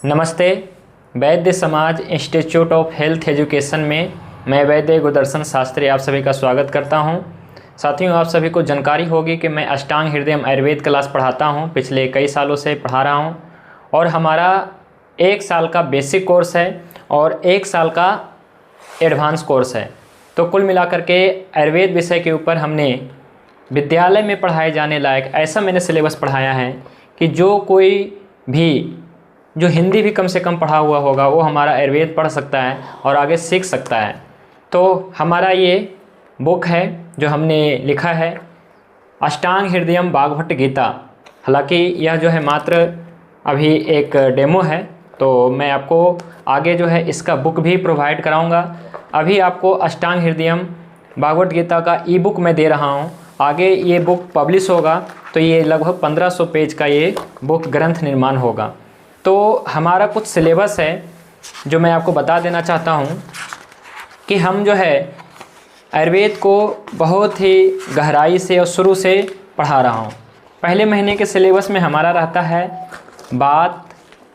नमस्ते। वैद्य समाज institute of health education में मैं वैद्य गुदर्शन शास्त्री आप सभी का स्वागत करता हूं। साथियों, आप सभी को जानकारी होगी कि मैं अष्टांग हृदयम आयुर्वेद क्लास पढ़ाता हूं, पिछले कई सालों से पढ़ा रहा हूं और हमारा 1 साल का बेसिक कोर्स है और 1 साल का एडवांस कोर्स है। तो कुल मिलाकर के आयुर्वेद विषय के ऊपर हमने विद्यालय में पढ़ाए जाने लायक ऐसा मैंने सिलेबस पढ़ाया है कि जो कोई भी जो हिंदी भी कम से कम पढ़ा हुआ होगा वो हमारा आयुर्वेद पढ़ सकता है और आगे सीख सकता है। तो हमारा ये बुक है जो हमने लिखा है अष्टांग हृदयम भागवत गीता। हालांकि यह जो है मात्र अभी एक डेमो है, तो मैं आपको आगे जो है इसका बुक भी प्रोवाइड कराऊंगा। अभी आपको अष्टांग हृदयम भागवत गीता का ई बुक मैं दे रहा हूँ। आगे ये बुक पब्लिश होगा तो ये लगभग 1500 पेज का ये बुक ग्रंथ निर्माण होगा। तो हमारा कुछ सिलेबस है जो मैं आपको बता देना चाहता हूँ कि हम जो है आयुर्वेद को बहुत ही गहराई से और शुरू से पढ़ा रहा हूँ। पहले महीने के सिलेबस में हमारा रहता है बात,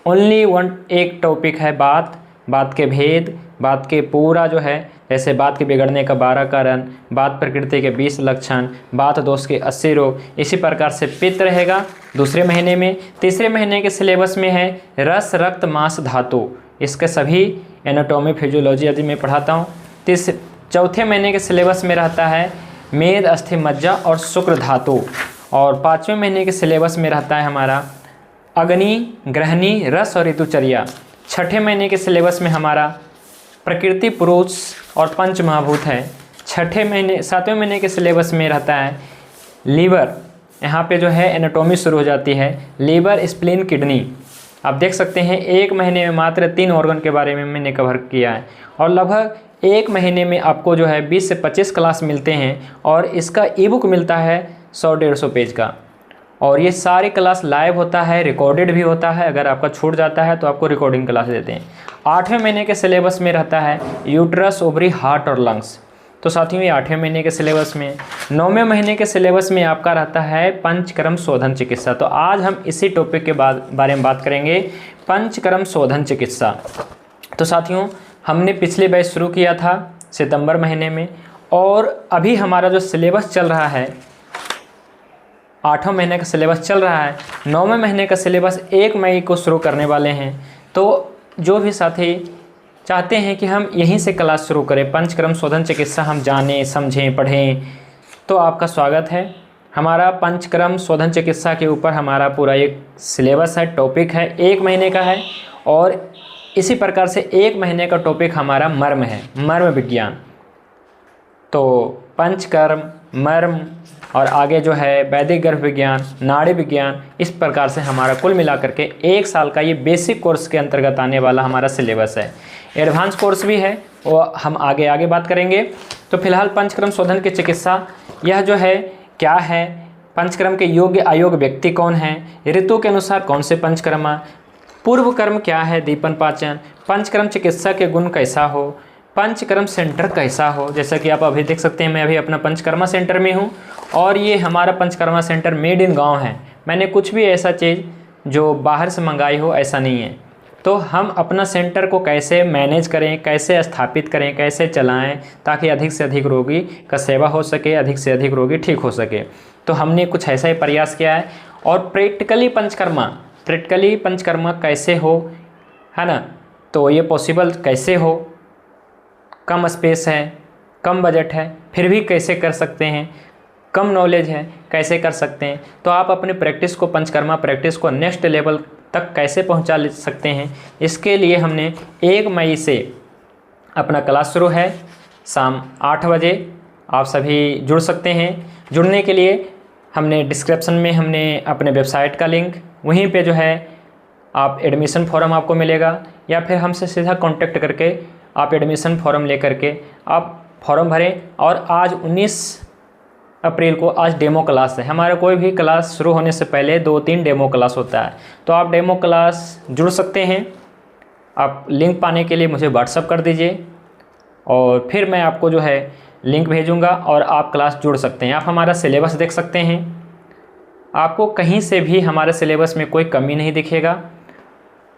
ओनली वन एक टॉपिक है बात के भेद, बात के पूरा जो है जैसे बात के बिगड़ने का 12 कारण, बात प्रकृति के 20 लक्षण, बात दोष के 80 रोग, इसी प्रकार से पित्त रहेगा दूसरे महीने में। तीसरे महीने के सिलेबस में है रस रक्त मांस धातु, इसके सभी एनाटॉमी फिजियोलॉजी आदि में पढ़ाता हूँ। चौथे महीने के सिलेबस में रहता है मेद अस्थि मज्जा और शुक्र धातु और 5वें महीने के सिलेबस में रहता है हमारा अग्नि ग्रहणी रस और ऋतुचर्या। 6ठे महीने के सिलेबस में हमारा प्रकृति पुरुष और पंच महाभूत है। 7वें महीने के सिलेबस में रहता है लीवर, यहाँ पे जो है एनाटॉमी शुरू हो जाती है, लीवर स्प्लीन किडनी। आप देख सकते हैं 1 महीने में मात्र 3 ऑर्गन के बारे में मैंने कवर किया है और लगभग 1 महीने में आपको जो है 20 से 25 क्लास मिलते हैं और इसका ई बुक मिलता है 100-150 पेज का। और ये सारी क्लास लाइव होता है, रिकॉर्डेड भी होता है। अगर आपका छूट जाता है तो आपको रिकॉर्डिंग क्लास देते हैं। 8वें महीने के सिलेबस में रहता है यूट्रस ओवरी हार्ट और लंग्स। तो साथियों ये 8वें महीने के सिलेबस में। 9वें महीने के सिलेबस में आपका रहता है पंचकर्म शोधन चिकित्सा। तो आज हम इसी टॉपिक के बारे में बात करेंगे, पंचकर्म शोधन चिकित्सा। तो साथियों हमने पिछले बैच शुरू किया था सितंबर महीने में और अभी हमारा जो सिलेबस चल रहा है 8वें महीने का सिलेबस चल रहा है। 9वें महीने का सिलेबस 1 मई को शुरू करने वाले हैं। तो जो भी साथी चाहते हैं कि हम यहीं से क्लास शुरू करें, पंचकर्म शोधन चिकित्सा हम जानें समझें पढ़ें, तो आपका स्वागत है। हमारा पंचकर्म शोधन चिकित्सा के ऊपर हमारा पूरा एक सिलेबस है, टॉपिक है, 1 महीने का है। और इसी प्रकार से 1 महीने का टॉपिक हमारा मर्म है, मर्म विज्ञान। तो पंचकर्म, मर्म और आगे जो है वैदिक गर्भ विज्ञान, नाड़ी विज्ञान, इस प्रकार से हमारा कुल मिलाकर के 1 साल का ये बेसिक कोर्स के अंतर्गत आने वाला हमारा सिलेबस है। एडवांस कोर्स भी है वो हम आगे बात करेंगे। तो फिलहाल पंचकर्म शोधन की चिकित्सा यह जो है क्या है, पंचकर्म के योग्य अयोग्य व्यक्ति कौन है, ऋतु के अनुसार कौन से पंचकर्म, पूर्व कर्म क्या है, दीपन पाचन, पंचकर्म चिकित्सा के गुण कैसा हो, पंचकर्म सेंटर कैसा हो। जैसा कि आप अभी देख सकते हैं मैं अभी अपना पंचकर्मा सेंटर में हूँ और ये हमारा पंचकर्मा सेंटर मेड इन गांव है। मैंने कुछ भी ऐसा चीज़ जो बाहर से मंगाई हो ऐसा नहीं है। तो हम अपना सेंटर को कैसे मैनेज करें, कैसे स्थापित करें, कैसे चलाएं ताकि अधिक से अधिक रोगी का सेवा हो सके, अधिक से अधिक रोगी ठीक हो सके। तो हमने कुछ ऐसा ही प्रयास किया है। और प्रैक्टिकली पंचकर्मा कैसे हो, है ना, तो ये पॉसिबल कैसे हो, कम स्पेस है, कम बजट है, फिर भी कैसे कर सकते हैं, कम नॉलेज है कैसे कर सकते हैं। तो आप अपने प्रैक्टिस को, पंचकर्मा प्रैक्टिस को नेक्स्ट लेवल तक कैसे पहुंचा सकते हैं, इसके लिए हमने 1 मई से अपना क्लास शुरू है शाम 8 बजे। आप सभी जुड़ सकते हैं। जुड़ने के लिए हमने डिस्क्रिप्शन में हमने अपने वेबसाइट का लिंक, वहीं पे जो है आप एडमिशन फॉर्म आपको मिलेगा या फिर हमसे सीधा कांटेक्ट करके आप एडमिशन फॉर्म लेकर के आप फॉर्म भरें। और आज 19 अप्रैल को आज डेमो क्लास है। हमारा कोई भी क्लास शुरू होने से पहले 2-3 डेमो क्लास होता है, तो आप डेमो क्लास जुड़ सकते हैं। आप लिंक पाने के लिए मुझे व्हाट्सअप कर दीजिए और फिर मैं आपको जो है लिंक भेजूंगा और आप क्लास जुड़ सकते हैं। आप हमारा सिलेबस देख सकते हैं, आपको कहीं से भी हमारे सिलेबस में कोई कमी नहीं दिखेगा।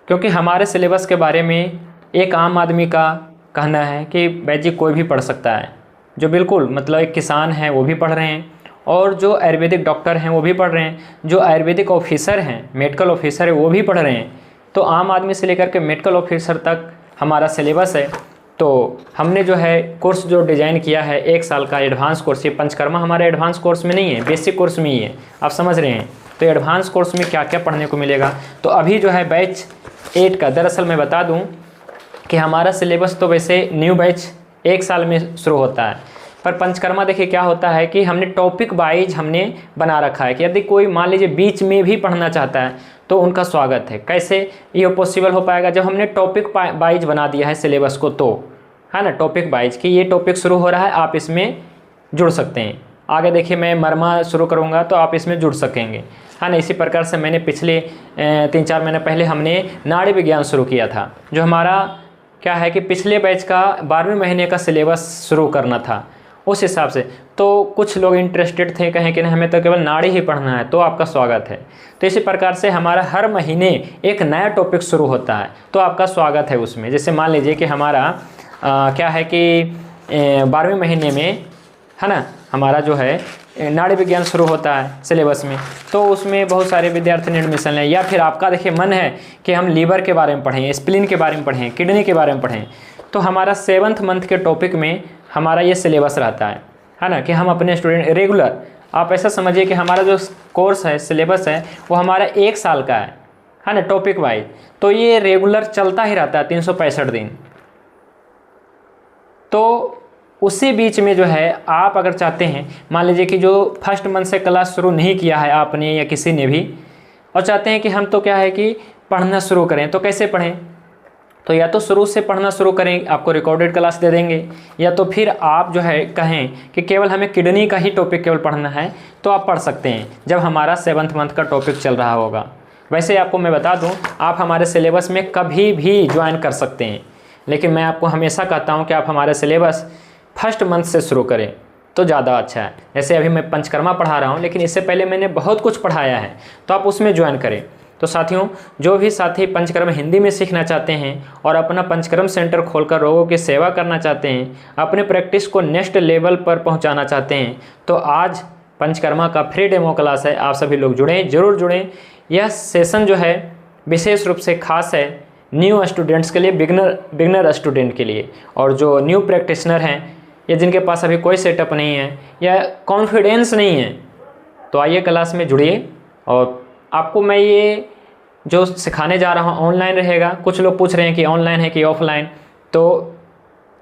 क्योंकि हमारे सिलेबस के बारे में एक आम आदमी का कहना है कि वैद्य जी कोई भी पढ़ सकता है, जो बिल्कुल मतलब एक किसान है वो भी पढ़ रहे हैं, और जो आयुर्वेदिक डॉक्टर हैं वो भी पढ़ रहे हैं, जो आयुर्वेदिक ऑफिसर हैं, मेडिकल ऑफिसर है वो भी पढ़ रहे हैं। तो आम आदमी से लेकर के मेडिकल ऑफिसर तक हमारा सिलेबस है। तो हमने जो है कोर्स जो डिज़ाइन किया है 1 साल का एडवांस कोर्स, ये पंचकर्मा हमारा एडवांस कोर्स में नहीं है, बेसिक कोर्स में ही है, आप समझ रहे हैं। तो एडवांस कोर्स में क्या क्या पढ़ने को मिलेगा, तो अभी जो है बैच 8 का, दरअसल मैं बता दूं कि हमारा सिलेबस तो वैसे न्यू बैच 1 साल में शुरू होता है, पर पंचकर्मा देखिए क्या होता है कि हमने टॉपिक वाइज हमने बना रखा है कि यदि कोई मान लीजिए बीच में भी पढ़ना चाहता है तो उनका स्वागत है। कैसे ये पॉसिबल हो पाएगा, जब हमने टॉपिक वाइज बना दिया है सिलेबस को, तो है ना, टॉपिक वाइज कि ये टॉपिक शुरू हो रहा है, आप इसमें जुड़ सकते हैं। आगे देखिए मैं मरमा शुरू करूँगा तो आप इसमें जुड़ सकेंगे, है ना। इसी प्रकार से मैंने पिछले 3-4 महीने पहले हमने नाड़ी विज्ञान शुरू किया था, जो हमारा क्या है कि पिछले बैच का 12वें महीने का सिलेबस शुरू करना था उस हिसाब से। तो कुछ लोग इंटरेस्टेड थे, कहें कि नहीं हमें तो केवल नाड़ी ही पढ़ना है, तो आपका स्वागत है। तो इसी प्रकार से हमारा हर महीने एक नया टॉपिक शुरू होता है, तो आपका स्वागत है उसमें। जैसे मान लीजिए कि हमारा क्या है कि 12वें महीने में, है ना, हमारा जो है नाड़ी विज्ञान शुरू होता है सिलेबस में, तो उसमें बहुत सारे विद्यार्थी ने एडमिशन लें। या फिर आपका देखिए मन है कि हम लीवर के बारे में पढ़ें, स्प्लीन के बारे में पढ़ें, किडनी के बारे में पढ़ें, तो हमारा 7th मंथ के टॉपिक में हमारा ये सिलेबस रहता है ना, कि हम अपने स्टूडेंट रेगुलर, आप ऐसा समझिए कि हमारा जो कोर्स है, सिलेबस है, वो हमारा 1 साल का है ना, टॉपिक वाइज। तो ये रेगुलर चलता ही रहता है 365 दिन। तो उसी बीच में जो है आप अगर चाहते हैं, मान लीजिए कि जो फर्स्ट मंथ से क्लास शुरू नहीं किया है आपने या किसी ने भी, और चाहते हैं कि हम तो क्या है कि पढ़ना शुरू करें, तो कैसे पढ़ें, तो या तो शुरू से पढ़ना शुरू करें, आपको रिकॉर्डेड क्लास दे देंगे, या तो फिर आप जो है कहें कि केवल हमें किडनी का ही टॉपिक केवल पढ़ना है, तो आप पढ़ सकते हैं जब हमारा 7th मंथ का टॉपिक चल रहा होगा। वैसे आपको मैं बता दूं, आप हमारे सिलेबस में कभी भी ज्वाइन कर सकते हैं, लेकिन मैं आपको हमेशा कहता हूं कि आप हमारे सिलेबस फर्स्ट मंथ से शुरू करें तो ज़्यादा अच्छा है। जैसे अभी मैं पंचकर्मा पढ़ा रहा हूँ, लेकिन इससे पहले मैंने बहुत कुछ पढ़ाया है, तो आप उसमें ज्वाइन करें। तो साथियों, जो भी साथी पंचकर्म हिंदी में सीखना चाहते हैं और अपना पंचकर्म सेंटर खोलकर रोगों की सेवा करना चाहते हैं, अपने प्रैक्टिस को नेक्स्ट लेवल पर पहुंचाना चाहते हैं, तो आज पंचकर्मा का फ्री डेमो क्लास है, आप सभी लोग जुड़ें, ज़रूर जुड़ें। यह सेशन जो है विशेष रूप से खास है न्यू स्टूडेंट्स के लिए, बिगनर स्टूडेंट के लिए, और जो न्यू प्रैक्टिशनर हैं या जिनके पास अभी कोई सेटअप नहीं है या कॉन्फिडेंस नहीं है, तो आइए क्लास में जुड़िए। और आपको मैं ये जो सिखाने जा रहा हूँ ऑनलाइन रहेगा। कुछ लोग पूछ रहे हैं कि ऑनलाइन है कि ऑफलाइन, तो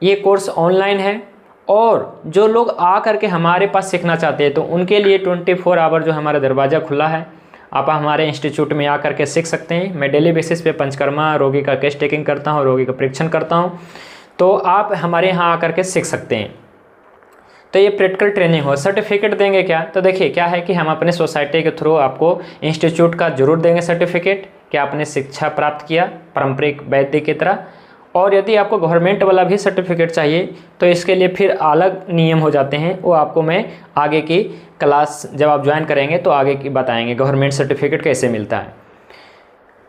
ये कोर्स ऑनलाइन है, और जो लोग आ करके हमारे पास सीखना चाहते हैं तो उनके लिए 24 आवर जो हमारा दरवाज़ा खुला है। आप हमारे इंस्टीट्यूट में आकर के सीख सकते हैं। मैं डेली बेसिस पे पंचकर्मा रोगी का केस टेकिंग करता हूँ, रोगी का परीक्षण करता हूँ, तो आप हमारे यहाँ आकर के सीख सकते हैं। तो ये प्रैक्टिकल ट्रेनिंग हो, सर्टिफिकेट देंगे क्या, तो देखिए क्या है कि हम अपने सोसाइटी के थ्रू आपको इंस्टीट्यूट का जरूर देंगे सर्टिफिकेट कि आपने शिक्षा प्राप्त किया पारंपरिक वैद्य की तरह। और यदि आपको गवर्नमेंट वाला भी सर्टिफिकेट चाहिए तो इसके लिए फिर अलग नियम हो जाते हैं, वो आपको मैं आगे की क्लास जब आप ज्वाइन करेंगे तो आगे की बताएंगे गवर्नमेंट सर्टिफिकेट कैसे मिलता है।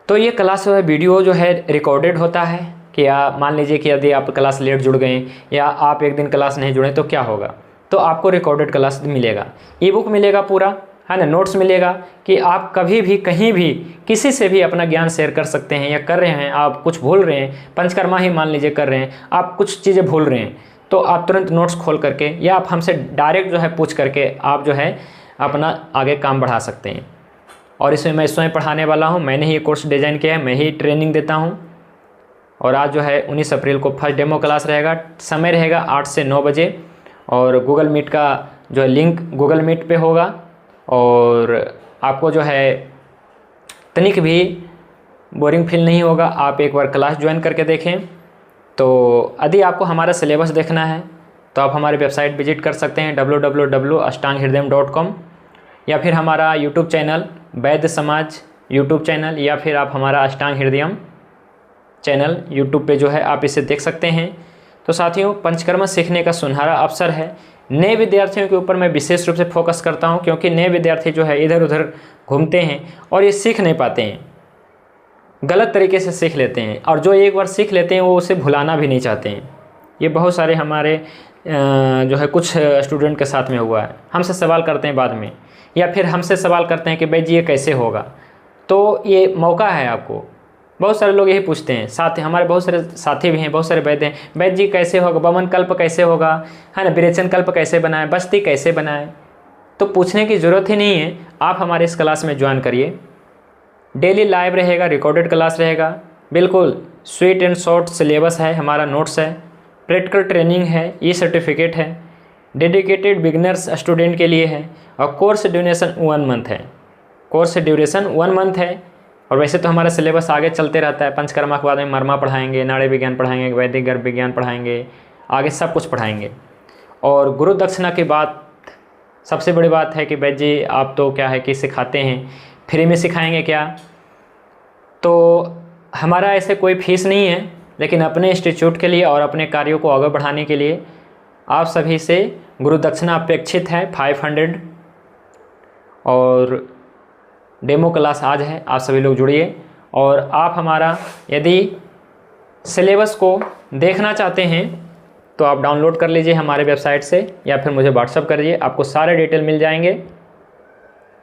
तो ये क्लास वीडियो जो है रिकॉर्डेड होता है कि मान लीजिए कि यदि आप क्लास लेट जुड़ गए या आप एक दिन क्लास नहीं जुड़े तो क्या होगा, तो आपको रिकॉर्डेड क्लास मिलेगा, ई बुक मिलेगा पूरा, है ना, नोट्स मिलेगा कि आप कभी भी कहीं भी किसी से भी अपना ज्ञान शेयर कर सकते हैं। या कर रहे हैं आप कुछ भूल रहे हैं, पंचकर्मा ही मान लीजिए कर रहे हैं, आप कुछ चीज़ें भूल रहे हैं, तो आप तुरंत नोट्स खोल करके या आप हमसे डायरेक्ट जो है पूछ करके आप जो है अपना आगे काम बढ़ा सकते हैं। और इसमें मैं स्वयं पढ़ाने वाला हूँ, मैंने ही ये कोर्स डिज़ाइन किया है, मैं ही ट्रेनिंग देता हूँ। और आज जो है 19 अप्रैल को फर्स्ट डेमो क्लास रहेगा, समय रहेगा 8 से 9 बजे, और गूगल मीट का जो है लिंक गूगल मीट पे होगा। और आपको जो है तनिक भी बोरिंग फील नहीं होगा, आप एक बार क्लास ज्वाइन करके देखें। तो यदि आपको हमारा सिलेबस देखना है तो आप हमारी वेबसाइट विजिट कर सकते हैं www.ashtanghirdayam.com, या फिर हमारा यूट्यूब चैनल वैद्य समाज यूट्यूब चैनल, या फिर आप हमारा अष्टांग हृदयम चैनल यूट्यूब पे जो है आप इसे देख सकते हैं। तो साथियों, पंचकर्मा सीखने का सुनहरा अवसर है। नए विद्यार्थियों के ऊपर मैं विशेष रूप से फोकस करता हूं, क्योंकि नए विद्यार्थी जो है इधर उधर घूमते हैं और ये सीख नहीं पाते हैं। गलत तरीके से सीख लेते हैं, और जो एक बार सीख लेते हैं वो उसे भुलाना भी नहीं चाहते हैं। ये बहुत सारे हमारे जो है कुछ स्टूडेंट के साथ में हुआ है। हमसे सवाल करते हैं बाद में, या फिर हमसे सवाल करते हैं कि भाई जी ये कैसे होगा। तो ये मौका है आपको। बहुत सारे लोग यही पूछते हैं, साथ हमारे बहुत सारे साथी भी हैं, बहुत सारे वैद्य हैं, वैद्य जी कैसे होगा, बमन कल्प कैसे होगा, है ना, विरेचन कल्प कैसे बनाए, बस्ती कैसे बनाए। तो पूछने की ज़रूरत ही नहीं है। आप हमारे इस क्लास में ज्वाइन करिए। डेली लाइव रहेगा, रिकॉर्डेड क्लास रहेगा, बिल्कुल स्वीट एंड शॉर्ट सिलेबस है, हमारा नोट्स है, प्रैक्टिकल ट्रेनिंग है, ई सर्टिफिकेट है, डेडिकेटेड बिगनर्स स्टूडेंट के लिए है, और कोर्स ड्यूरेशन 1 मंथ है। कोर्स ड्यूरेशन 1 मंथ है। और वैसे तो हमारा सिलेबस आगे चलते रहता है। पंचकर्मा के बाद में मर्मा पढ़ाएंगे, नाड़ी विज्ञान पढ़ाएंगे, वैदिक गर्भ विज्ञान पढ़ाएंगे, आगे सब कुछ पढ़ाएंगे। और गुरु दक्षिणा की बात सबसे बड़ी बात है कि भाई जी आप तो क्या है कि सिखाते हैं, फ्री में सिखाएंगे क्या। तो हमारा ऐसे कोई फीस नहीं है, लेकिन अपने इंस्टीट्यूट के लिए और अपने कार्यों को आगे बढ़ाने के लिए आप सभी से गुरु दक्षिणा अपेक्षित है 500। और डेमो क्लास आज है, आप सभी लोग जुड़िए। और आप हमारा यदि सिलेबस को देखना चाहते हैं तो आप डाउनलोड कर लीजिए हमारे वेबसाइट से, या फिर मुझे व्हाट्सअप करिए, आपको सारे डिटेल मिल जाएंगे।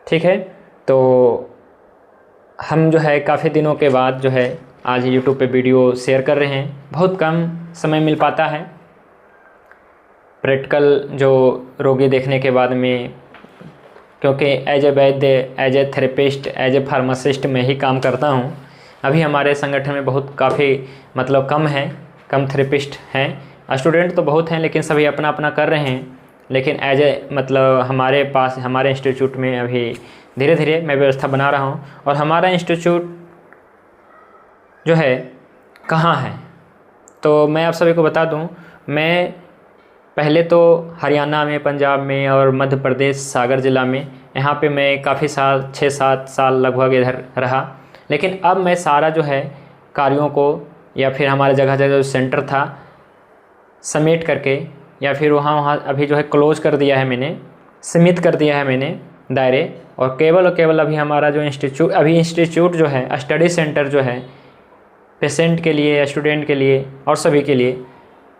ठीक है, तो हम जो है काफ़ी दिनों के बाद जो है आज यूट्यूब पे वीडियो शेयर कर रहे हैं। बहुत कम समय मिल पाता है। प्रैक्टिकल जो रोगी देखने के बाद में, क्योंकि as a vaidya, as a therapist, as a pharmacist मैं ही काम करता हूँ। अभी हमारे संगठन में बहुत काफ़ी मतलब कम थेरेपिस्ट हैं। स्टूडेंट तो बहुत हैं, लेकिन सभी अपना अपना कर रहे हैं। लेकिन एज ए मतलब हमारे पास हमारे इंस्टीट्यूट में अभी धीरे धीरे मैं व्यवस्था बना रहा हूँ। और हमारा इंस्टीट्यूट जो है कहाँ है, तो मैं आप सभी को बता दूँ। मैं पहले तो हरियाणा में, पंजाब में और मध्य प्रदेश सागर ज़िला में, यहाँ पे मैं काफ़ी साल 6-7 साल लगभग इधर रहा। लेकिन अब मैं सारा जो है कार्यों को, या फिर हमारे जगह जगह जो सेंटर था समेट करके, या फिर वहाँ अभी जो है क्लोज कर दिया है मैंने, सीमित कर दिया है मैंने दायरे। और केवल अभी हमारा जो इंस्टीट्यूट जो है, स्टडी सेंटर जो है पेशेंट के लिए, स्टूडेंट के लिए और सभी के लिए,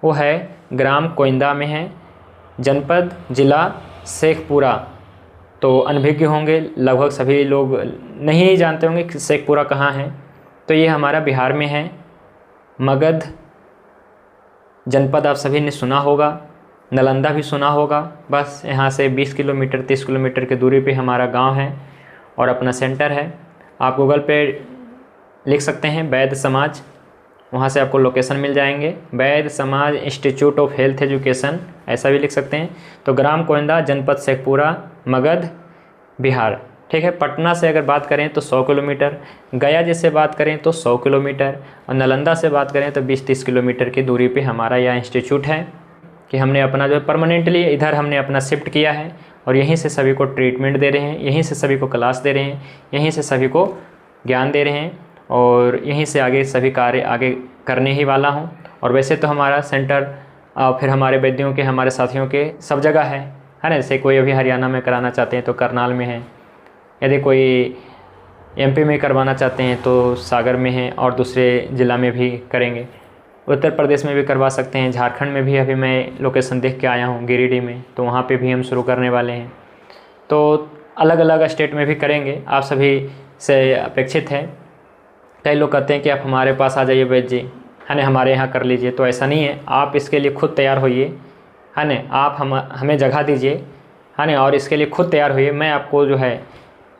वो है ग्राम कोइंदा में है, जनपद जिला शेखपुरा। तो अनभिज्ञ होंगे लगभग सभी लोग, नहीं जानते होंगे कि शेखपुरा कहाँ है। तो ये हमारा बिहार में है। मगध जनपद आप सभी ने सुना होगा, नालंदा भी सुना होगा। बस यहाँ से 20 किलोमीटर 30 किलोमीटर की दूरी पे हमारा गांव है और अपना सेंटर है। आप गूगल पे लिख सकते हैं वैद्य समाज, वहाँ से आपको लोकेशन मिल जाएंगे। वैद्य समाज इंस्टीट्यूट ऑफ हेल्थ एजुकेशन ऐसा भी लिख सकते हैं। तो ग्राम कोइंदा, जनपद शेखपुरा, मगध, बिहार। ठीक है, पटना से अगर बात करें तो 100 किलोमीटर, गया जिससे बात करें तो 100 किलोमीटर, और नालंदा से बात करें तो 20-30 किलोमीटर की दूरी पे हमारा यह इंस्टीट्यूट है कि हमने अपना जो परमानेंटली इधर हमने अपना शिफ्ट किया है। और यहीं से सभी को ट्रीटमेंट दे रहे हैं, यहीं से सभी को क्लास दे रहे हैं, यहीं से सभी को ज्ञान दे रहे हैं, और यहीं से आगे सभी कार्य आगे करने ही वाला हूँ। और वैसे तो हमारा सेंटर फिर हमारे वैद्यों के, हमारे साथियों के सब जगह है ना। जैसे कोई अभी हरियाणा में कराना चाहते हैं तो करनाल में है, यदि कोई एमपी में करवाना चाहते हैं तो सागर में है, और दूसरे ज़िला में भी करेंगे। उत्तर प्रदेश में भी करवा सकते हैं, झारखंड में भी अभी मैं लोकेशन देख के आया हूँ गिरिडीह में, तो वहाँ पे भी हम शुरू करने वाले हैं। तो अलग अलग स्टेट में भी करेंगे, आप सभी से अपेक्षित है। कई लोग कहते हैं कि आप हमारे पास आ जाइए वैद्य जी, है ना, हमारे यहाँ कर लीजिए। तो ऐसा नहीं है, आप इसके लिए खुद तैयार होइए, है ना। आप हमें जगह दीजिए, है ना, और इसके लिए खुद तैयार होइए। मैं आपको जो है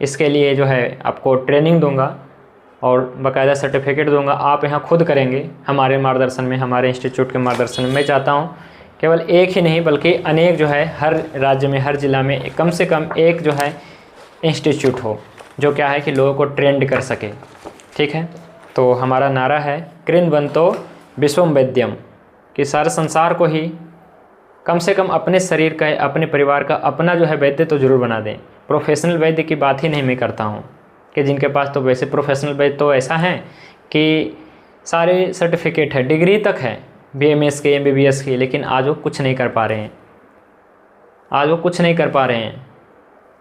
इसके लिए जो है आपको ट्रेनिंग दूंगा और बाकायदा सर्टिफिकेट दूंगा। आप यहाँ खुद करेंगे हमारे मार्गदर्शन में, हमारे इंस्टीट्यूट के मार्गदर्शन में। मैं चाहता हूँ केवल एक ही नहीं बल्कि अनेक जो है हर राज्य में, हर ज़िला में कम से कम एक जो है इंस्टीट्यूट हो, जो क्या है कि लोगों को ट्रेंड कर सके। ठीक है, तो हमारा नारा है कृण्वन्तो विश्वम वैद्यम, कि सारे संसार को ही कम से कम अपने शरीर का, अपने परिवार का अपना जो है वैद्य तो ज़रूर बना दें। प्रोफेशनल वैद्य की बात ही नहीं मैं करता हूँ, कि जिनके पास तो वैसे प्रोफेशनल वैद्य तो ऐसा है कि सारे सर्टिफिकेट है, डिग्री तक है BMS के, MBBS की, लेकिन आज वो कुछ नहीं कर पा रहे हैं। आज वो कुछ नहीं कर पा रहे हैं,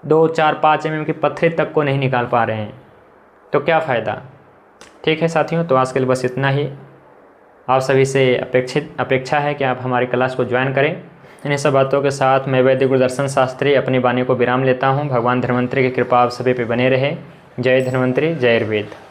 2, 4, 5 mm की पत्थर तक को नहीं निकाल पा रहे हैं। तो क्या फ़ायदा। ठीक है साथियों, तो आज के लिए बस इतना ही। आप सभी से अपेक्षा है कि आप हमारी क्लास को ज्वाइन करें। इन्हीं सब बातों के साथ मैं वैद्य गुरुदर्शन शास्त्री अपनी वाणी को विराम लेता हूँ। भगवान धन्वंतरि की कृपा आप सभी पे बने रहे। जय धन्वंतरि, जय आयुर्वेद।